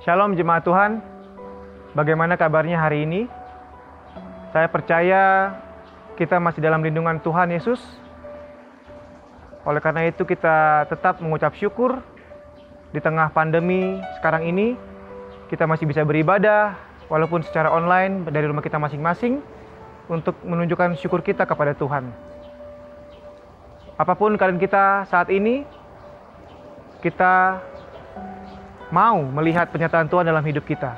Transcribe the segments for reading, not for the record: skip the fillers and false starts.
Shalom jemaat Tuhan, bagaimana kabarnya hari ini? Saya percaya kita masih dalam lindungan Tuhan Yesus. Oleh karena itu kita tetap mengucap syukur di tengah pandemi sekarang ini. Kita masih bisa beribadah walaupun secara online dari rumah kita masing-masing untuk menunjukkan syukur kita kepada Tuhan. Apapun keadaan kita saat ini, kita mau melihat pernyataan Tuhan dalam hidup kita.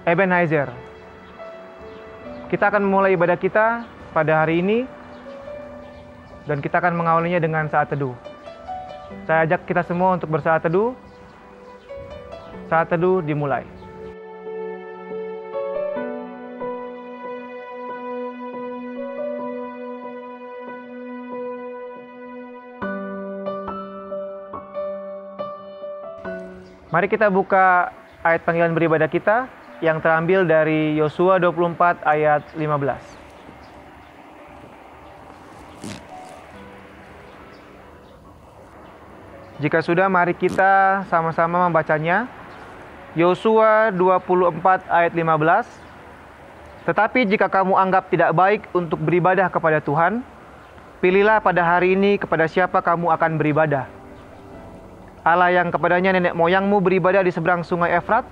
Ebenezer. Kita akan memulai ibadah kita pada hari ini dan kita akan mengawalinya dengan saat teduh. Saya ajak kita semua untuk bersaat teduh. Saat teduh dimulai. Mari kita buka ayat panggilan beribadah kita yang terambil dari Yosua 24 ayat 15. Jika sudah, mari kita sama-sama membacanya. Yosua 24 ayat 15. Tetapi jika kamu anggap tidak baik untuk beribadah kepada Tuhan, pilihlah pada hari ini kepada siapa kamu akan beribadah. Allah yang kepadanya nenek moyangmu beribadah di seberang sungai Efrat,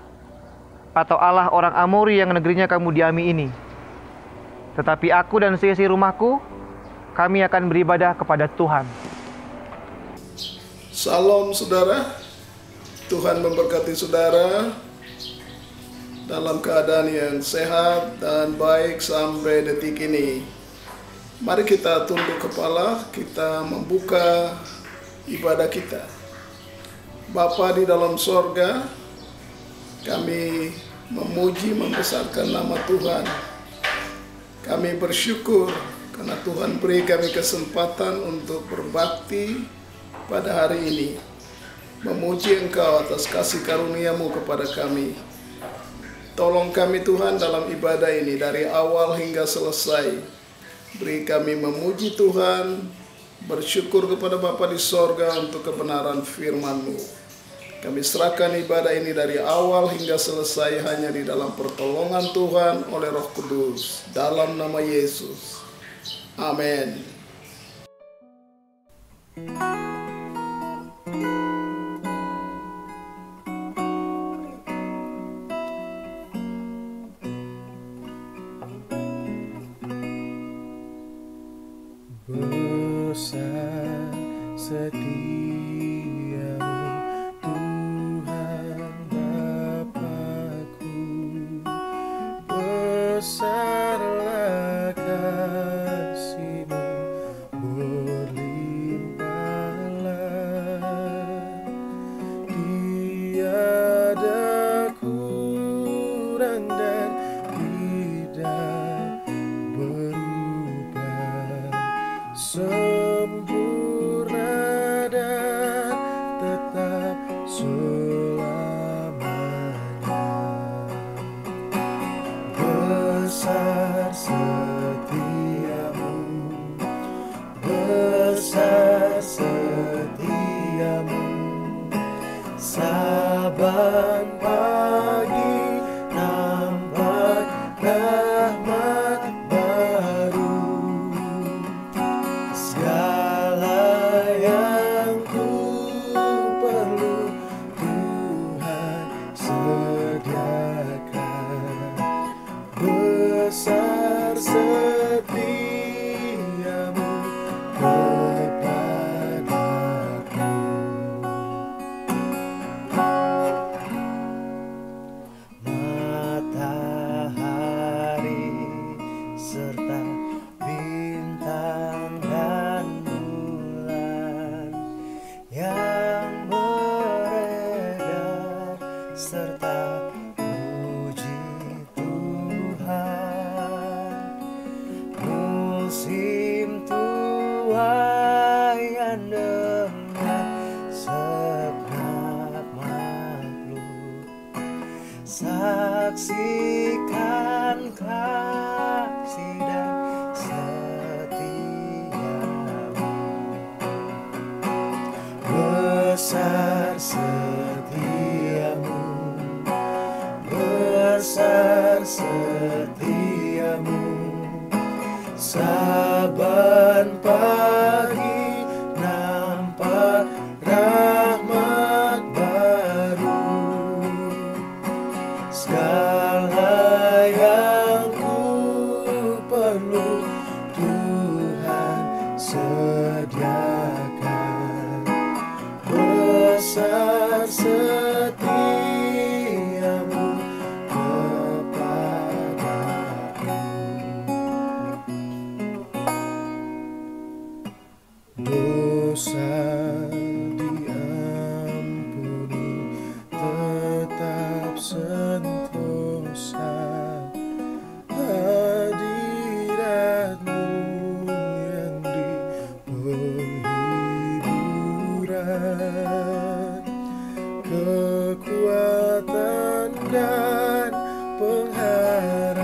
atau Allah orang Amori yang negerinya kamu diami ini. Tetapi aku dan seisi rumahku, kami akan beribadah kepada Tuhan. Salam saudara, Tuhan memberkati saudara dalam keadaan yang sehat dan baik sampai detik ini. Mari kita tunduk kepala, kita membuka ibadah kita. Bapa di dalam sorga, kami memuji membesarkan nama Tuhan. Kami bersyukur karena Tuhan beri kami kesempatan untuk berbakti pada hari ini. Memuji Engkau atas kasih karunia-Mu kepada kami. Tolong kami Tuhan dalam ibadah ini dari awal hingga selesai. Beri kami memuji Tuhan, bersyukur kepada Bapa di sorga untuk kebenaran firman-Mu. Kami serahkan ibadah ini dari awal hingga selesai hanya di dalam pertolongan Tuhan oleh Roh Kudus. Dalam nama Yesus. Amin. Besar setiamu Tuhan Bapa-Ku, besarlah kasih-Mu, berlimpahlah, tiada kurang dan tidak berubah, sempurna dan tetap selamanya. Besar setiamu, besar setiamu, saban pagi nampak rahmat baru. Segala yang ku perlu Tuhan sediakan. Besar setiamu kepadaku. Matahari serta bintang dan bulan yang beredar serta puji Tuhan. Musim tuaian dengan segenap makhluk, saksikan kasih dan setiamu. Besar setiamu, besar setiamu. Saban pagi nampak rahmat baru. Segala yang ku perlu Tuhan sediakan. Besar setiamu kepadaku. Dosa diampuni, tetap sentosa. Hadiratmu yang di penghiburan, kekuatan dan pengharapan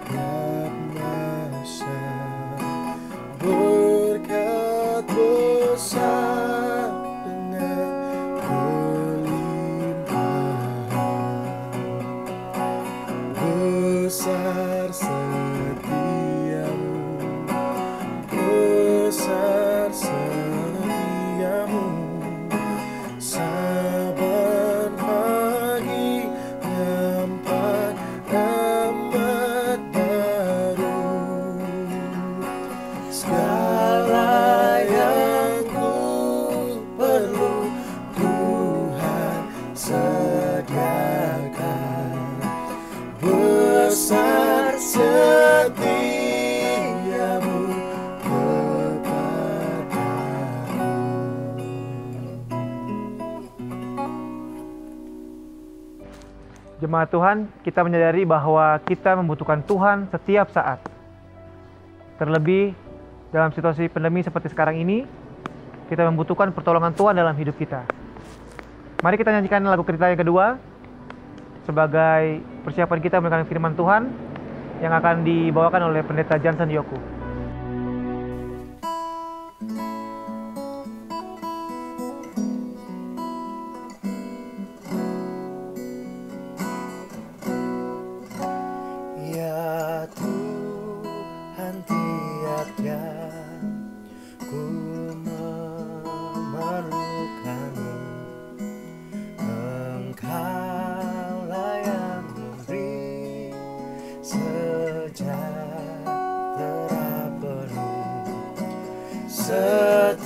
tiap masa. Berkat besar dengan kelimpahan. Besar setiamu, besar setiamu. Saban pagi nampak rahmat baru. Segala yang ku perlu Tuhan sediakan. Besar setiamu kepadaku. Jemaat Tuhan, kita menyadari bahwa kita membutuhkan Tuhan setiap saat. Terlebih dalam situasi pandemi seperti sekarang ini, kita membutuhkan pertolongan Tuhan dalam hidup kita. Mari kita nyanyikan lagu cerita yang kedua sebagai persiapan kita mendengarkan firman Tuhan yang akan dibawakan oleh Pendeta Johnson Yoku. Ya Tuhan, tiap jam ku memerlukanmu. Engkaulah yang memberi sejahtera penuh. Setiap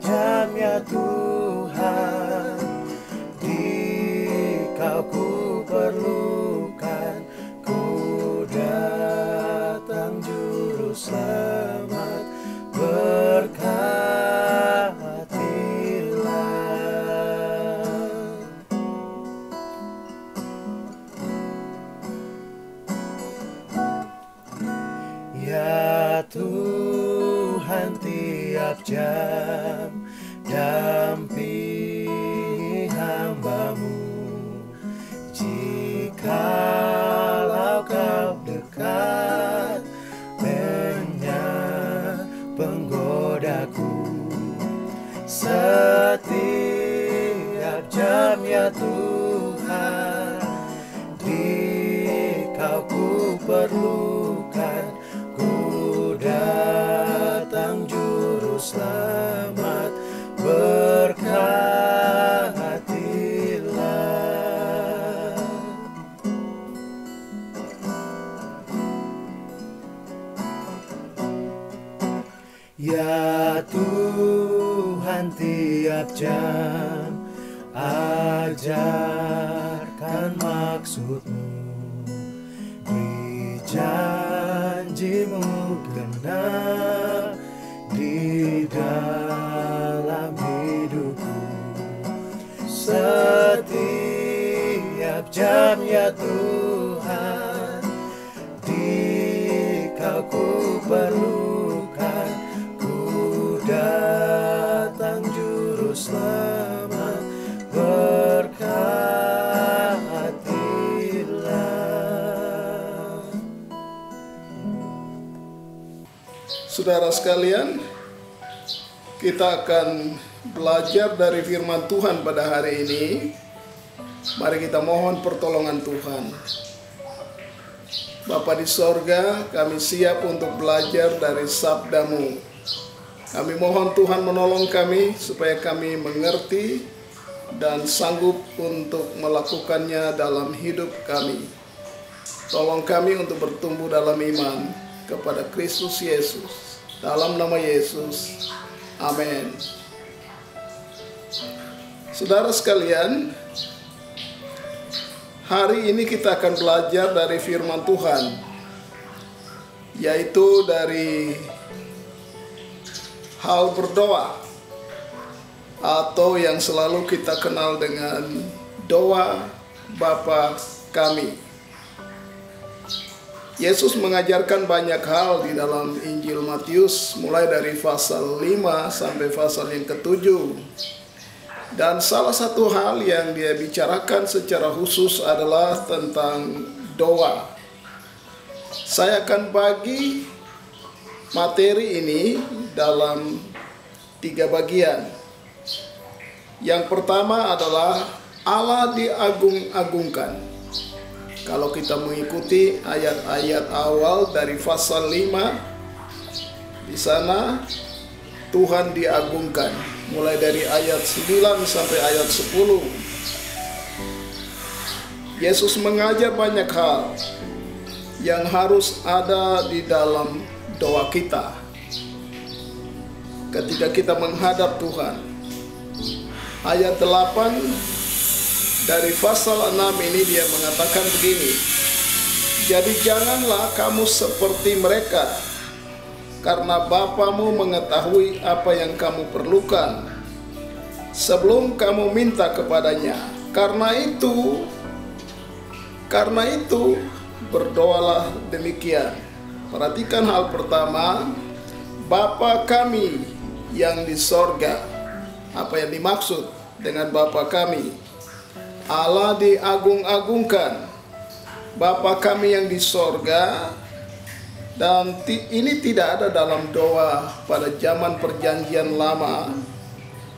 jam ya Tuhan, di Kau ku perlukan. Ku datang juru selamat, berkatilah. Ya Tuhan, tiap jam dampingi hamba-Mu. Jikalau Kau dekat, banyak penggodaku. Setiap jam ya Tuhan, di Kau ku perlukan. Ku datang juru selamat, berkatilah. Ya Tuhan, tiap jam ajarkan maksud-Mu. Beri janji-Mu genap di dalam hidupku. Setiap jam ya Tuhan, di Kau ku perlukan. Ku datang juru selamat, berkatilah. Saudara sekalian, kita akan belajar dari firman Tuhan pada hari ini Mari kita mohon pertolongan Tuhan. Bapa di sorga, kami siap untuk belajar dari sabda-Mu. Kami mohon Tuhan menolong kami supaya kami mengerti dan sanggup untuk melakukannya dalam hidup kami. Tolong kami untuk bertumbuh dalam iman kepada Kristus Yesus. Dalam nama Yesus, amin. Saudara sekalian, hari ini kita akan belajar dari firman Tuhan, yaitu dari hal berdoa, atau yang selalu kita kenal dengan doa Bapa Kami. Yesus mengajarkan banyak hal di dalam Injil Matius, mulai dari pasal 5 sampai pasal yang ke-7. Dan salah satu hal yang dia bicarakan secara khusus adalah tentang doa. Saya akan bagi materi ini dalam 3 bagian. Yang pertama adalah Allah diagung-agungkan. Kalau kita mengikuti ayat-ayat awal dari pasal 5, di sana Tuhan diagungkan. Mulai dari ayat 9 sampai ayat 10. Yesus mengajar banyak hal yang harus ada di dalam doa kita ketika kita menghadap Tuhan. Ayat 8 dari pasal 6 ini dia mengatakan begini, "Jadi janganlah kamu seperti mereka, karena Bapamu mengetahui apa yang kamu perlukan sebelum kamu minta kepadanya. Karena itu berdoalah demikian." Perhatikan hal pertama, Bapa kami yang di sorga. Apa yang dimaksud dengan Bapa kami? Allah diagung-agungkan. Bapa kami yang di sorga. Dan ini tidak ada dalam doa pada zaman perjanjian lama.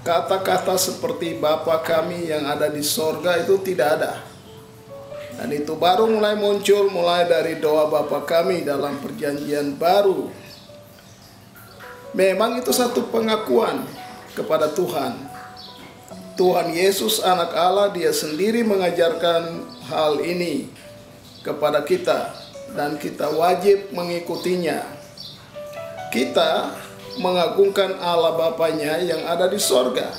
Kata-kata seperti Bapa kami yang ada di sorga itu tidak ada. Dan itu baru mulai muncul mulai dari doa Bapa kami dalam perjanjian baru. Memang itu satu pengakuan kepada Tuhan. Tuhan Yesus anak Allah, dia sendiri mengajarkan hal ini kepada kita. Dan kita wajib mengikutinya. Kita mengagungkan Allah Bapanya yang ada di sorga.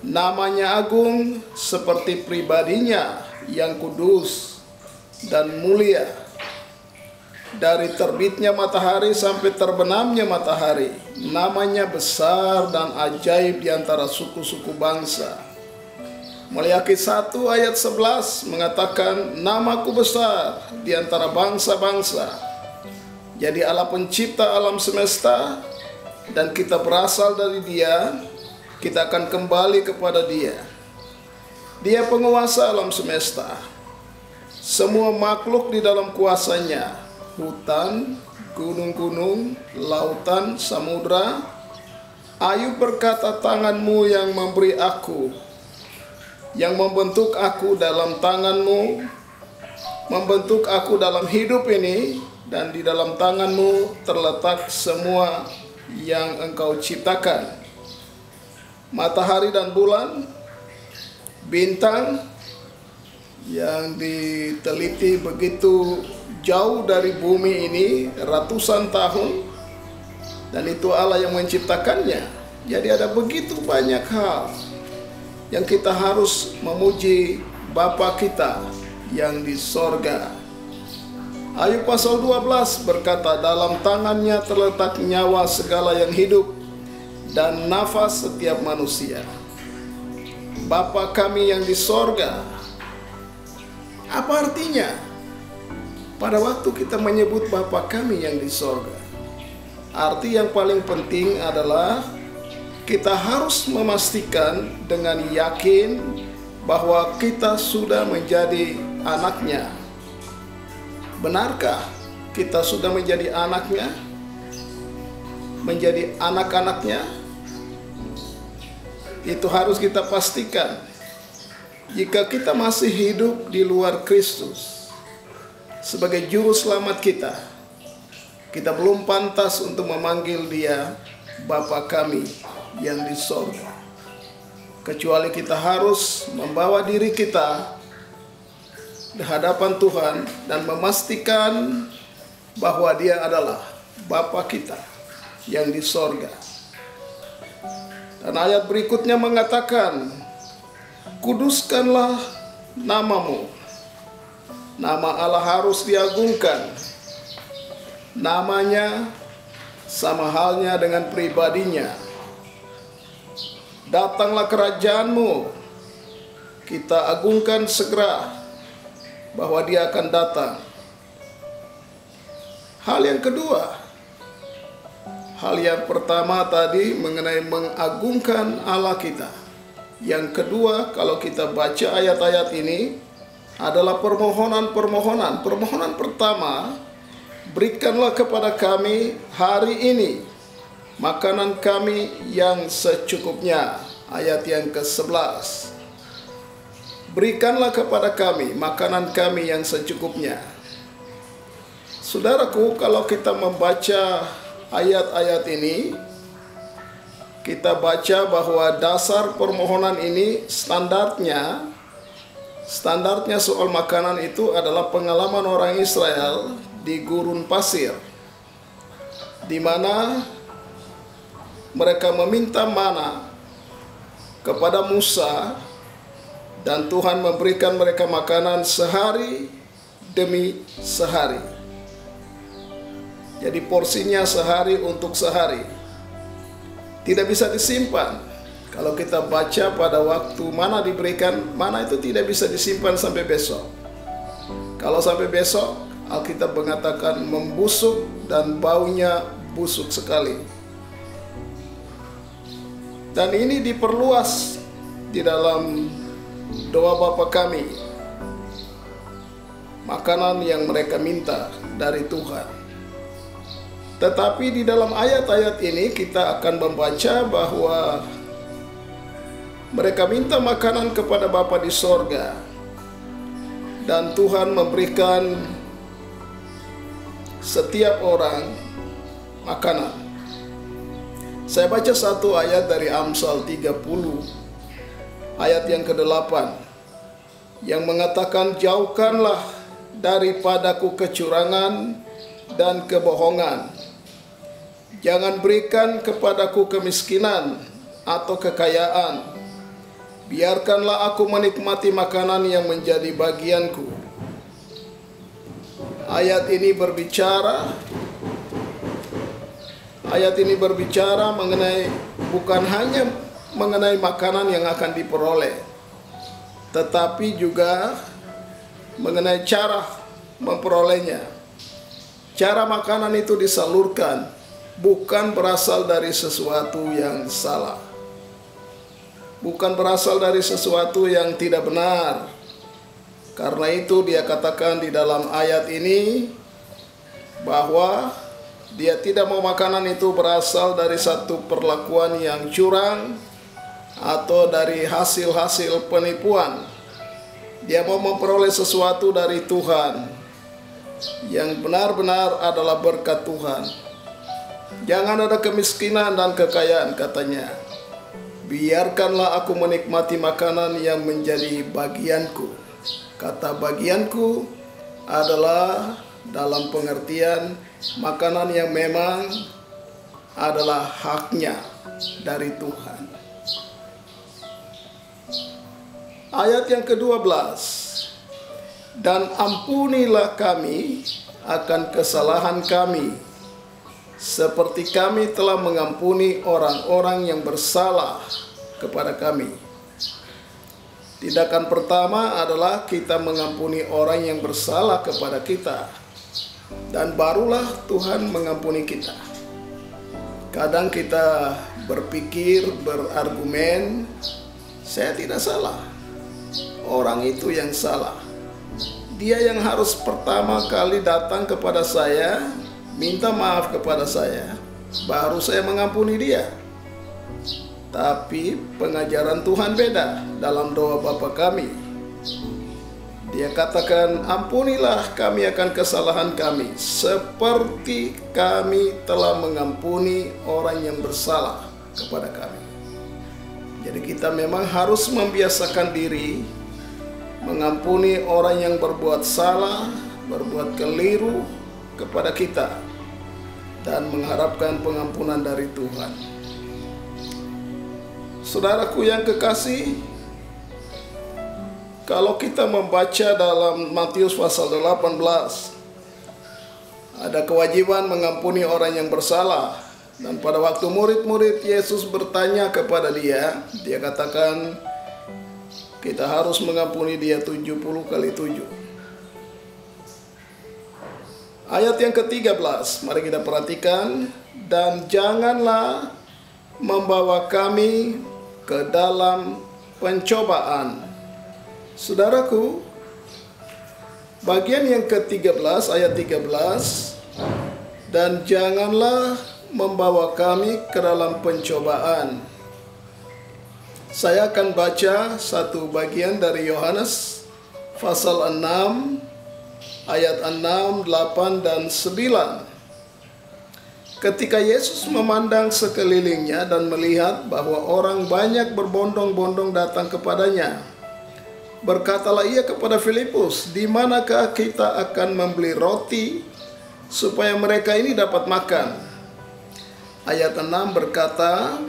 Namanya agung seperti pribadinya yang kudus dan mulia. Dari terbitnya matahari sampai terbenamnya matahari, namanya besar dan ajaib di antara suku-suku bangsa. Maliaki 1 ayat 11 mengatakan, "Namaku besar di antara bangsa-bangsa." Jadi Allah pencipta alam semesta, dan kita berasal dari Dia, kita akan kembali kepada Dia. Dia penguasa alam semesta. Semua makhluk di dalam kuasanya, hutan, gunung-gunung, lautan, samudra. Ayub berkata, "Tanganmu yang memberi aku, yang membentuk aku dalam tanganmu, membentuk aku dalam hidup ini, dan di dalam tanganmu terletak semua yang engkau ciptakan. Matahari dan bulan, bintang yang diteliti begitu jauh dari bumi ini ratusan tahun, dan itu Allah yang menciptakannya." Jadi ada begitu banyak hal yang kita harus memuji Bapa kita yang di sorga. Ayub pasal 12 berkata, "Dalam tangannya terletak nyawa segala yang hidup dan nafas setiap manusia." Bapa kami yang di sorga. Apa artinya? Pada waktu kita menyebut Bapa kami yang di sorga, arti yang paling penting adalah kita harus memastikan dengan yakin bahwa kita sudah menjadi anaknya. Benarkah kita sudah menjadi anaknya? Menjadi anak-anaknya? Itu harus kita pastikan. jika kita masih hidup di luar Kristus sebagai juru selamat kita, kita belum pantas untuk memanggil Dia Bapa kami yang di sorga. Kecuali kita harus membawa diri kita di hadapan Tuhan dan memastikan bahwa Dia adalah Bapa kita yang di sorga. Dan ayat berikutnya mengatakan, kuduskanlah namamu. Nama Allah harus diagungkan. Namanya sama halnya dengan pribadinya. Datanglah kerajaanmu. Kita agungkan segera bahwa Dia akan datang. Hal yang kedua, hal yang pertama tadi mengenai mengagungkan Allah kita. Yang kedua, kalau kita baca ayat-ayat ini adalah permohonan-permohonan. Permohonan pertama, berikanlah kepada kami hari ini makanan kami yang secukupnya. Ayat yang ke-11. Berikanlah kepada kami makanan kami yang secukupnya. Saudaraku, kalau kita membaca ayat-ayat ini, kita baca bahwa dasar permohonan ini standarnya soal makanan itu adalah pengalaman orang Israel di gurun pasir, di mana mereka meminta mana kepada Musa dan Tuhan memberikan mereka makanan sehari demi sehari. Jadi porsinya sehari untuk sehari. Tidak bisa disimpan. Kalau kita baca pada waktu mana diberikan, mana itu tidak bisa disimpan sampai besok. Kalau sampai besok, Alkitab mengatakan membusuk dan baunya busuk sekali. Dan ini diperluas di dalam doa Bapa kami. Makanan yang mereka minta dari Tuhan. Tetapi di dalam ayat-ayat ini kita akan membaca bahwa mereka minta makanan kepada Bapa di sorga. Dan Tuhan memberikan setiap orang makanan. Saya baca satu ayat dari Amsal 30, ayat yang ke-8, yang mengatakan, jauhkanlah daripadaku kecurangan dan kebohongan. Jangan berikan kepadaku kemiskinan atau kekayaan. Biarkanlah aku menikmati makanan yang menjadi bagianku. Ayat ini berbicara mengenai bukan hanya mengenai makanan yang akan diperoleh, tetapi juga mengenai cara memperolehnya. Cara makanan itu disalurkan bukan berasal dari sesuatu yang salah, bukan berasal dari sesuatu yang tidak benar. Karena itu dia katakan di dalam ayat ini bahwa dia tidak mau makanan itu berasal dari satu perlakuan yang curang atau dari hasil-hasil penipuan. Dia mau memperoleh sesuatu dari Tuhan yang benar-benar adalah berkat Tuhan. Jangan ada kemiskinan dan kekayaan, katanya. Biarkanlah aku menikmati makanan yang menjadi bagianku. Kata bagianku adalah dalam pengertian makanan yang memang adalah haknya dari Tuhan. Ayat yang ke-12. Dan ampunilah kami akan kesalahan kami, seperti kami telah mengampuni orang-orang yang bersalah kepada kami. Tindakan pertama adalah kita mengampuni orang yang bersalah kepada kita, dan barulah Tuhan mengampuni kita. Kadang kita berpikir, berargumen, saya tidak salah, orang itu yang salah. Dia yang harus pertama kali datang kepada saya, minta maaf kepada saya, baru saya mengampuni dia. Tapi pengajaran Tuhan beda dalam doa Bapa kami. Dia katakan, ampunilah kami akan kesalahan kami, seperti kami telah mengampuni orang yang bersalah kepada kami. Jadi kita memang harus membiasakan diri mengampuni orang yang berbuat salah, berbuat keliru kepada kita, dan mengharapkan pengampunan dari Tuhan. Saudaraku yang kekasih, kalau kita membaca dalam Matius pasal 18, ada kewajiban mengampuni orang yang bersalah. Dan pada waktu murid-murid Yesus bertanya kepada dia, dia katakan, kita harus mengampuni dia 70 kali 7. Ayat yang ke-13, mari kita perhatikan. Dan janganlah membawa kami ke dalam pencobaan. Saudaraku, bagian yang ke-13, ayat 13, dan janganlah membawa kami ke dalam pencobaan. Saya akan baca satu bagian dari Yohanes pasal 6, ayat 6, 8, dan 9. Ketika Yesus memandang sekelilingnya dan melihat bahwa orang banyak berbondong-bondong datang kepadanya, berkatalah ia kepada Filipus, di manakah kita akan membeli roti supaya mereka ini dapat makan? Ayat 6 berkata,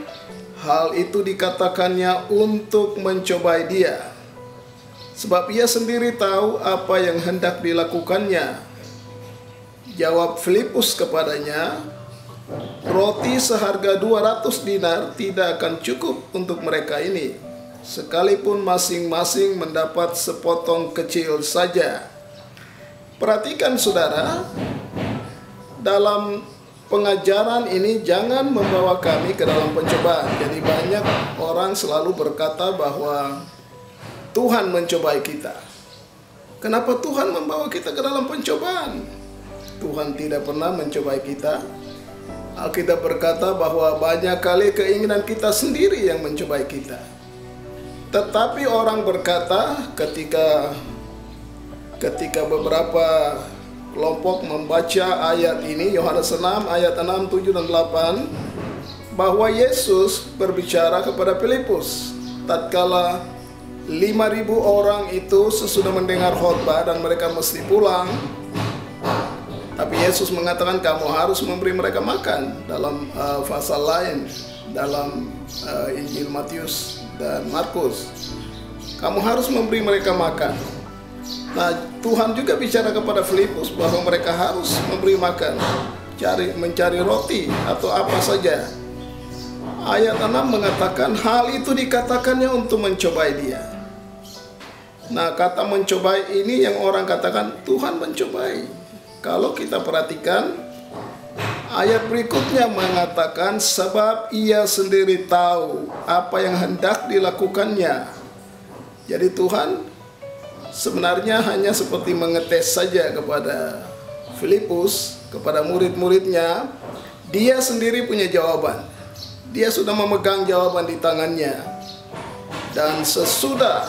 hal itu dikatakannya untuk mencobai dia, sebab ia sendiri tahu apa yang hendak dilakukannya. Jawab Filipus kepadanya, roti seharga 200 dinar tidak akan cukup untuk mereka ini, sekalipun masing-masing mendapat sepotong kecil saja. Perhatikan saudara, dalam pengajaran ini jangan membawa kami ke dalam pencobaan. Jadi banyak orang selalu berkata bahwa Tuhan mencobai kita. Kenapa Tuhan membawa kita ke dalam pencobaan? Tuhan tidak pernah mencobai kita. Alkitab berkata bahwa banyak kali keinginan kita sendiri yang mencobai kita. Tetapi orang berkata ketika beberapa kelompok membaca ayat ini, Yohanes 6 ayat 6, 7, dan 8, bahwa Yesus berbicara kepada Filipus tatkala 5.000 orang itu sesudah mendengar khotbah dan mereka mesti pulang. Tapi Yesus mengatakan kamu harus memberi mereka makan. Dalam pasal lain, dalam Injil Matius dan Markus, kamu harus memberi mereka makan. Nah, Tuhan juga bicara kepada Filipus bahwa mereka harus memberi makan, mencari roti atau apa saja. Ayat 6 mengatakan hal itu dikatakannya untuk mencobai dia. Nah, kata mencobai ini yang orang katakan Tuhan mencobai. Kalau kita perhatikan, ayat berikutnya mengatakan sebab ia sendiri tahu apa yang hendak dilakukannya. Jadi Tuhan sebenarnya hanya seperti mengetes saja kepada Filipus, kepada murid-muridnya. Dia sendiri punya jawaban. Dia sudah memegang jawaban di tangannya. Dan sesudah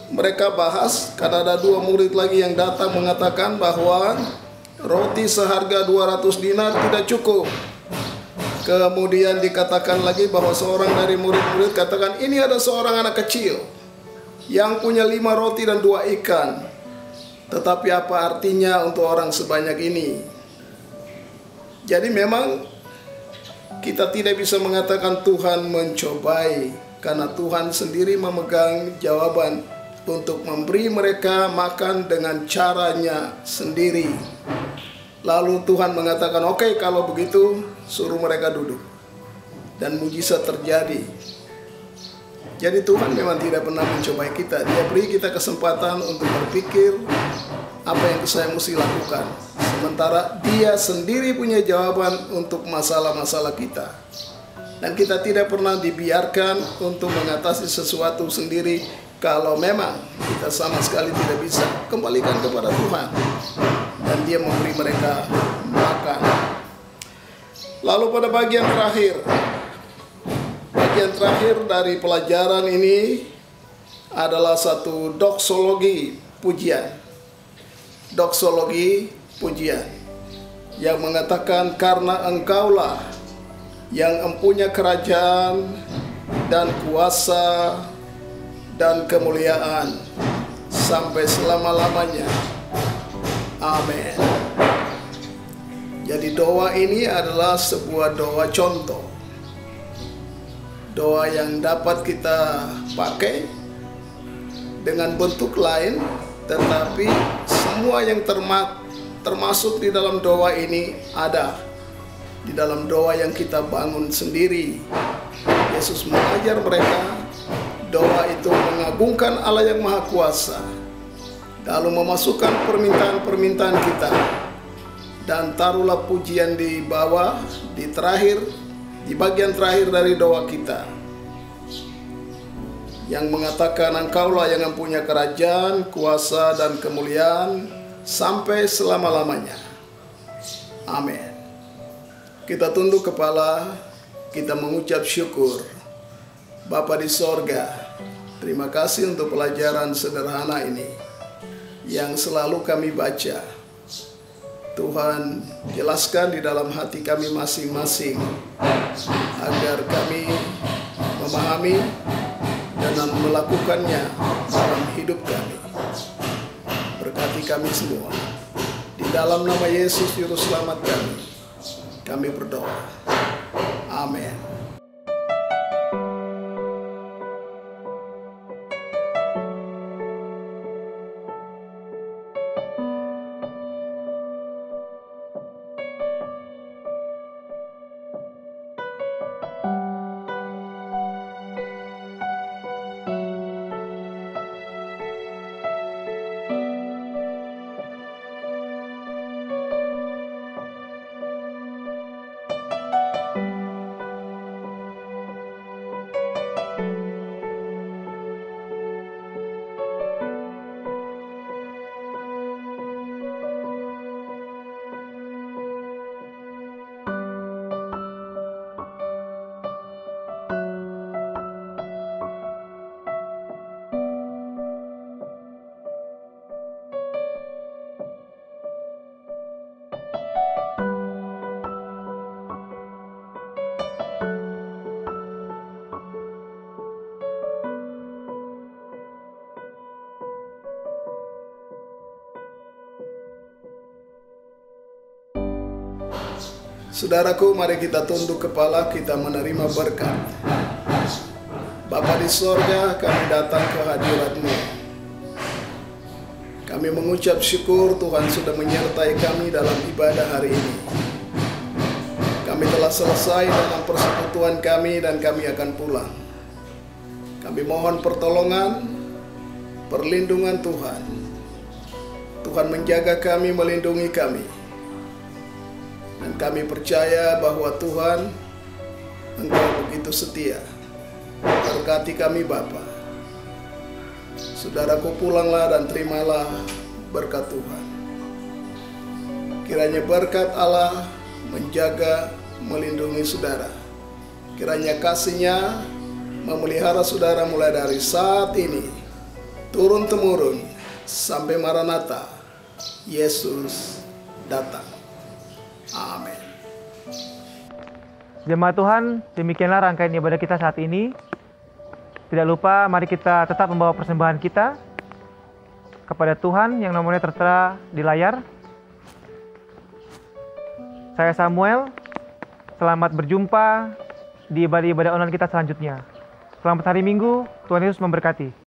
mereka bahas, karena ada 2 murid lagi yang datang mengatakan bahwa roti seharga 200 dinar tidak cukup. Kemudian dikatakan lagi bahwa seorang dari murid-murid katakan, ini ada seorang anak kecil yang punya 5 roti dan 2 ikan. Tetapi apa artinya untuk orang sebanyak ini? Jadi memang kita tidak bisa mengatakan Tuhan mencobai, karena Tuhan sendiri memegang jawaban untuk memberi mereka makan dengan caranya sendiri. Lalu Tuhan mengatakan, oke, kalau begitu suruh mereka duduk. Dan mujizat terjadi. Jadi Tuhan memang tidak pernah mencobai kita. Dia beri kita kesempatan untuk berpikir apa yang saya mesti lakukan. Sementara Dia sendiri punya jawaban untuk masalah-masalah kita. Dan kita tidak pernah dibiarkan untuk mengatasi sesuatu sendiri. Kalau memang kita sama sekali tidak bisa, kembalikan kepada Tuhan. Dan Dia memberi mereka makan. Lalu pada bagian terakhir, bagian terakhir dari pelajaran ini adalah satu doksologi pujian. Doksologi pujian yang mengatakan karena engkaulah yang empunya kerajaan dan kuasa dan kemuliaan sampai selama-lamanya. Amin. Jadi doa ini adalah sebuah doa contoh. Doa yang dapat kita pakai dengan bentuk lain, tetapi semua yang termasuk di dalam doa ini ada di dalam doa yang kita bangun sendiri. Yesus mengajar mereka, doa itu mengagungkan Allah yang Maha Kuasa, lalu memasukkan permintaan-permintaan kita, dan taruhlah pujian di bawah, di bagian terakhir dari doa kita, yang mengatakan engkaulah yang mempunyai kerajaan, kuasa, dan kemuliaan sampai selama-lamanya. Amin. Kita tunduk kepala, kita mengucap syukur. Bapa di sorga, terima kasih untuk pelajaran sederhana ini yang selalu kami baca. Tuhan, jelaskan di dalam hati kami masing-masing agar kami memahami dan melakukannya dalam hidup kami. Berkati kami semua. Di dalam nama Yesus Juru Selamat kami berdoa. Amin. Saudaraku, mari kita tunduk kepala, kita menerima berkat. Bapa di sorga, kami datang ke hadirat-Mu. Kami mengucap syukur Tuhan sudah menyertai kami dalam ibadah hari ini. Kami telah selesai dalam persekutuan kami dan kami akan pulang. Kami mohon pertolongan, perlindungan Tuhan. Tuhan menjaga kami, melindungi kami. Dan kami percaya bahwa Tuhan, Engkau begitu setia. Berkati kami Bapa. Saudaraku, pulanglah dan terimalah berkat Tuhan. Kiranya berkat Allah menjaga, melindungi saudara. Kiranya kasih-Nya memelihara saudara mulai dari saat ini, turun-temurun, sampai Maranatha, Yesus datang. Amin. Jemaat Tuhan, demikianlah rangkaian ibadah kita saat ini. Tidak lupa, mari kita tetap membawa persembahan kita kepada Tuhan yang nomornya tertera di layar. Saya Samuel, selamat berjumpa di ibadah-ibadah online kita selanjutnya. Selamat hari Minggu, Tuhan Yesus memberkati.